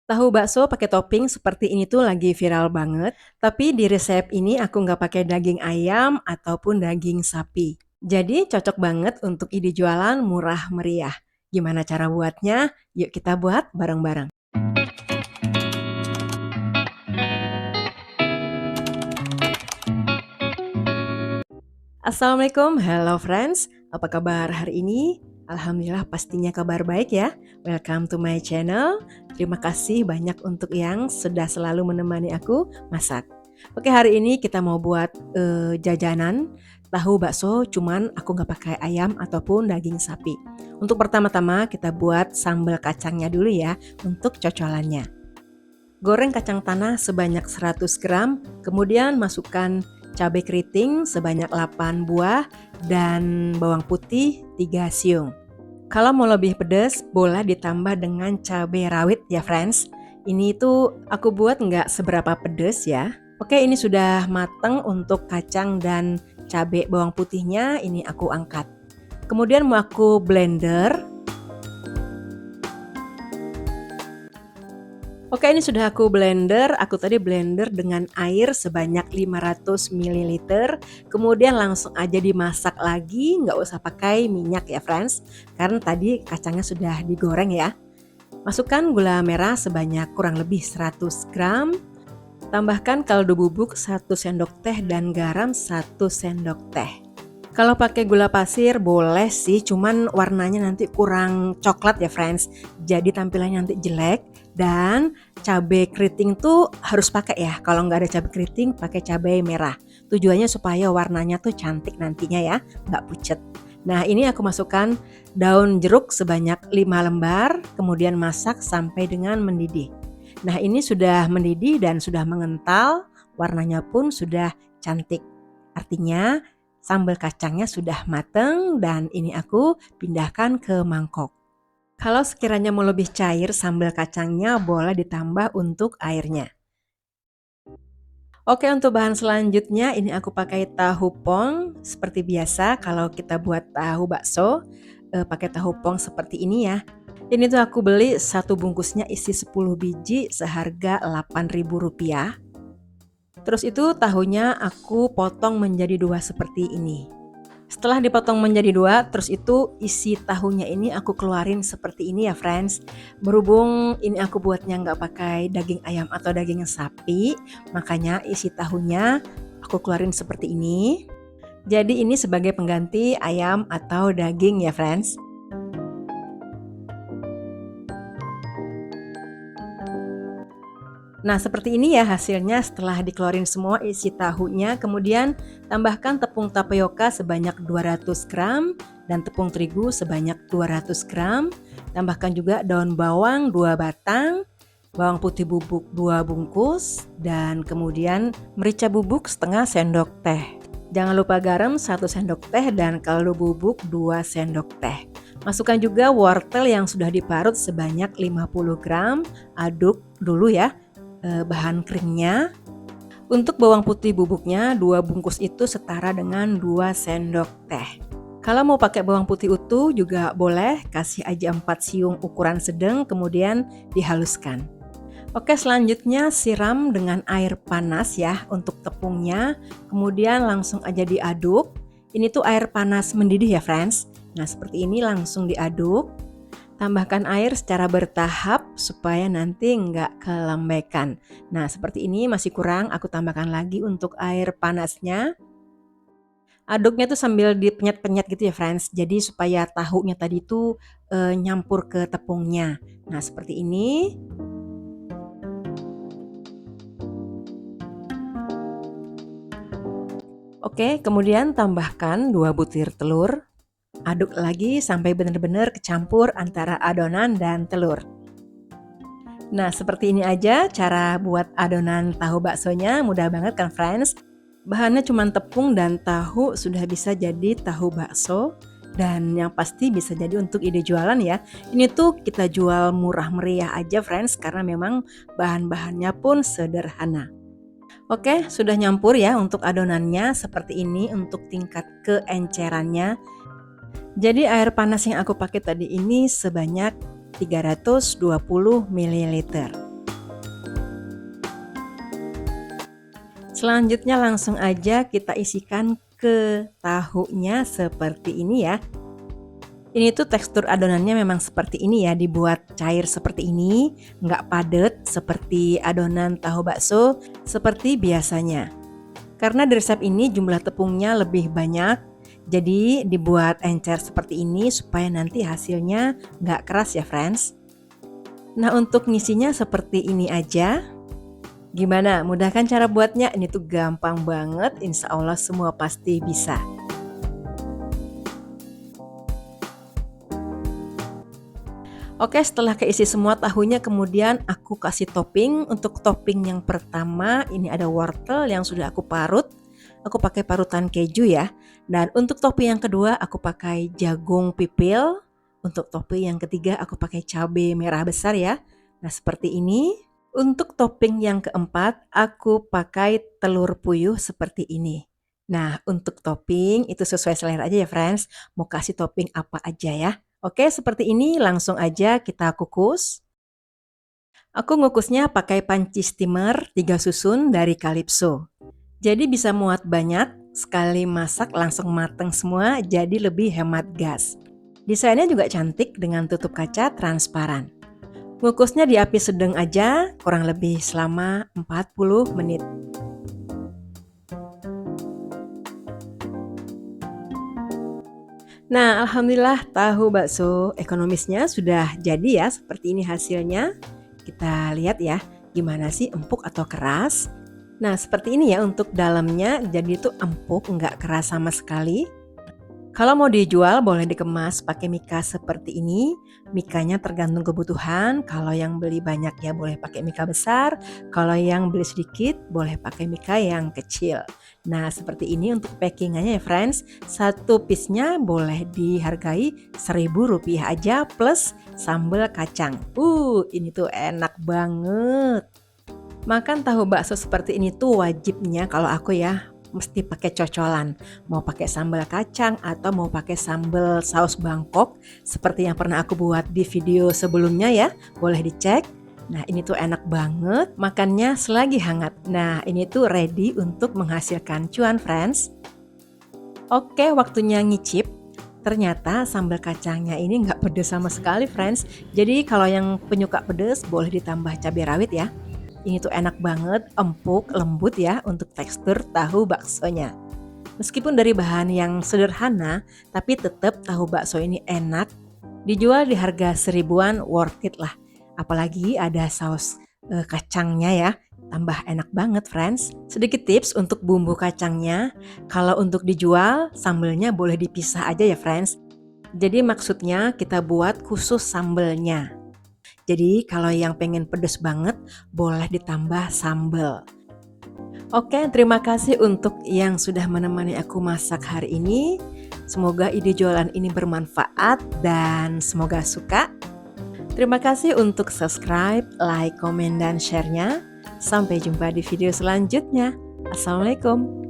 Tahu bakso pakai topping seperti ini tuh lagi viral banget, tapi di resep ini aku nggak pakai daging ayam ataupun daging sapi. Jadi cocok banget untuk ide jualan murah meriah. Gimana cara buatnya? Yuk kita buat bareng-bareng. Assalamualaikum, hello friends. Apa kabar hari ini? Alhamdulillah pastinya kabar baik ya. Welcome to my channel. Terima kasih banyak untuk yang sudah selalu menemani aku masak. Oke, hari ini kita mau buat jajanan tahu bakso, cuman aku nggak pakai ayam ataupun daging sapi. Untuk pertama-tama kita buat sambal kacangnya dulu ya untuk cocolannya. Goreng kacang tanah sebanyak 100 gram, kemudian masukkan cabai keriting sebanyak 8 buah dan bawang putih 3 siung. Kalau mau lebih pedas, boleh ditambah dengan cabai rawit ya friends. Ini tuh aku buat nggak seberapa pedas ya. Oke, ini sudah mateng untuk kacang dan cabai bawang putihnya, ini aku angkat. Kemudian mau aku blender. Oke, ini sudah aku blender. Aku tadi blender dengan air sebanyak 500 ml. Kemudian langsung aja dimasak lagi, nggak usah pakai minyak ya friends. Karena tadi kacangnya sudah digoreng ya. Masukkan gula merah sebanyak kurang lebih 100 gram. Tambahkan kaldu bubuk 1 sendok teh dan garam 1 sendok teh. Kalau pakai gula pasir boleh sih, cuman warnanya nanti kurang coklat ya friends. Jadi tampilannya nanti jelek. Dan cabai keriting tuh harus pakai ya. Kalau nggak ada cabai keriting, pakai cabai merah. Tujuannya supaya warnanya tuh cantik nantinya ya, nggak pucet. Nah, ini aku masukkan daun jeruk sebanyak 5 lembar, kemudian masak sampai dengan mendidih. Nah, ini sudah mendidih dan sudah mengental, warnanya pun sudah cantik. Artinya sambal kacangnya sudah mateng dan ini aku pindahkan ke mangkok. Kalau sekiranya mau lebih cair sambal kacangnya boleh ditambah untuk airnya. Oke, untuk bahan selanjutnya ini aku pakai tahu pong. Seperti biasa kalau kita buat tahu bakso, pakai tahu pong seperti ini ya. Ini tuh aku beli satu bungkusnya isi 10 biji seharga Rp8.000. Terus itu tahunya aku potong menjadi 2 seperti ini. Setelah dipotong menjadi 2, terus itu isi tahunya ini aku keluarin seperti ini ya friends. Berhubung ini aku buatnya nggak pakai daging ayam atau daging sapi, makanya isi tahunya aku keluarin seperti ini. Jadi ini sebagai pengganti ayam atau daging ya friends. Nah, seperti ini ya hasilnya setelah dikeluarin semua isi tahunya. Kemudian tambahkan tepung tapioka sebanyak 200 gram dan tepung terigu sebanyak 200 gram. Tambahkan juga daun bawang 2 batang, bawang putih bubuk 2 bungkus, dan kemudian merica bubuk setengah sendok teh. Jangan lupa garam 1 sendok teh dan kaldu bubuk 2 sendok teh. Masukkan juga wortel yang sudah diparut sebanyak 50 gram. Aduk dulu ya bahan keringnya. Untuk bawang putih bubuknya 2 bungkus itu setara dengan 2 sendok teh. Kalau mau pakai bawang putih utuh juga boleh, kasih aja 4 siung ukuran sedang kemudian dihaluskan. Oke, selanjutnya siram dengan air panas ya untuk tepungnya, kemudian langsung aja diaduk. Ini tuh air panas mendidih ya friends. Nah, seperti ini langsung diaduk. Tambahkan air secara bertahap supaya nanti nggak kelembekan. Nah, seperti ini masih kurang, aku tambahkan lagi untuk air panasnya. Aduknya tuh sambil dipenyet-penyet gitu ya friends. Jadi supaya tahunya tadi tuh nyampur ke tepungnya. Nah, seperti ini. Oke, kemudian tambahkan 2 butir telur. Aduk lagi sampai benar-benar kecampur antara adonan dan telur. Nah, seperti ini aja cara buat adonan tahu baksonya, mudah banget kan friends? Bahannya cuma tepung dan tahu sudah bisa jadi tahu bakso. Dan yang pasti bisa jadi untuk ide jualan ya. Ini tuh kita jual murah meriah aja friends karena memang bahan-bahannya pun sederhana. Oke, sudah nyampur ya untuk adonannya seperti ini untuk tingkat keencerannya. Jadi air panas yang aku pakai tadi ini sebanyak 320 ml. Selanjutnya langsung aja kita isikan ke tahunya seperti ini ya. Ini tuh tekstur adonannya memang seperti ini ya, dibuat cair seperti ini, nggak padat seperti adonan tahu bakso seperti biasanya. Karena di resep ini jumlah tepungnya lebih banyak, jadi dibuat encer seperti ini supaya nanti hasilnya nggak keras ya friends. Nah untuk ngisinya seperti ini aja. Gimana? Mudah kan cara buatnya? Ini tuh gampang banget, insya Allah semua pasti bisa. Oke, setelah keisi semua tahunya, kemudian aku kasih topping. Untuk topping yang pertama, ini ada wortel yang sudah aku parut. Aku pakai parutan keju ya. Dan untuk topping yang kedua, aku pakai jagung pipil. Untuk topping yang ketiga, aku pakai cabai merah besar ya. Nah, seperti ini. Untuk topping yang keempat, aku pakai telur puyuh seperti ini. Nah, untuk topping itu sesuai selera aja ya friends. Mau kasih topping apa aja ya. Oke, seperti ini langsung aja kita kukus. Aku ngukusnya pakai panci steamer 3 susun dari Calypso. Jadi bisa muat banyak, sekali masak langsung mateng semua, jadi lebih hemat gas. Desainnya juga cantik dengan tutup kaca transparan. Ngukusnya di api sedang aja, kurang lebih selama 40 menit. Nah, alhamdulillah tahu bakso ekonomisnya sudah jadi ya, seperti ini hasilnya. Kita lihat ya, gimana sih empuk atau keras. Nah, seperti ini ya untuk dalamnya, jadi itu empuk, nggak keras sama sekali. Kalau mau dijual boleh dikemas pakai mika seperti ini. Mikanya tergantung kebutuhan. Kalau yang beli banyak ya boleh pakai mika besar. Kalau yang beli sedikit boleh pakai mika yang kecil. Nah seperti ini untuk packingannya ya friends. Satu piece-nya boleh dihargai Rp1.000 aja plus sambal kacang. Ini tuh enak banget. Makan tahu bakso seperti ini tuh wajibnya kalau aku ya mesti pakai cocolan. Mau pakai sambal kacang atau mau pakai sambal saus Bangkok seperti yang pernah aku buat di video sebelumnya ya. Boleh dicek. Nah ini tuh enak banget makannya selagi hangat. Nah ini tuh ready untuk menghasilkan cuan friends. Oke, waktunya ngicip. Ternyata sambal kacangnya ini nggak pedes sama sekali friends. Jadi kalau yang penyuka pedes boleh ditambah cabai rawit ya. Ini tuh enak banget, empuk, lembut ya untuk tekstur tahu baksonya. Meskipun dari bahan yang sederhana, tapi tetap tahu bakso ini enak. Dijual di harga 1000-an, worth it lah. Apalagi ada saus kacangnya ya, tambah enak banget friends. Sedikit tips untuk bumbu kacangnya, kalau untuk dijual sambelnya boleh dipisah aja ya friends. Jadi maksudnya kita buat khusus sambelnya. Jadi kalau yang pengen pedes banget boleh ditambah sambal. Oke, terima kasih untuk yang sudah menemani aku masak hari ini. Semoga ide jualan ini bermanfaat dan semoga suka. Terima kasih untuk subscribe, like, komen, dan share-nya. Sampai jumpa di video selanjutnya. Assalamualaikum.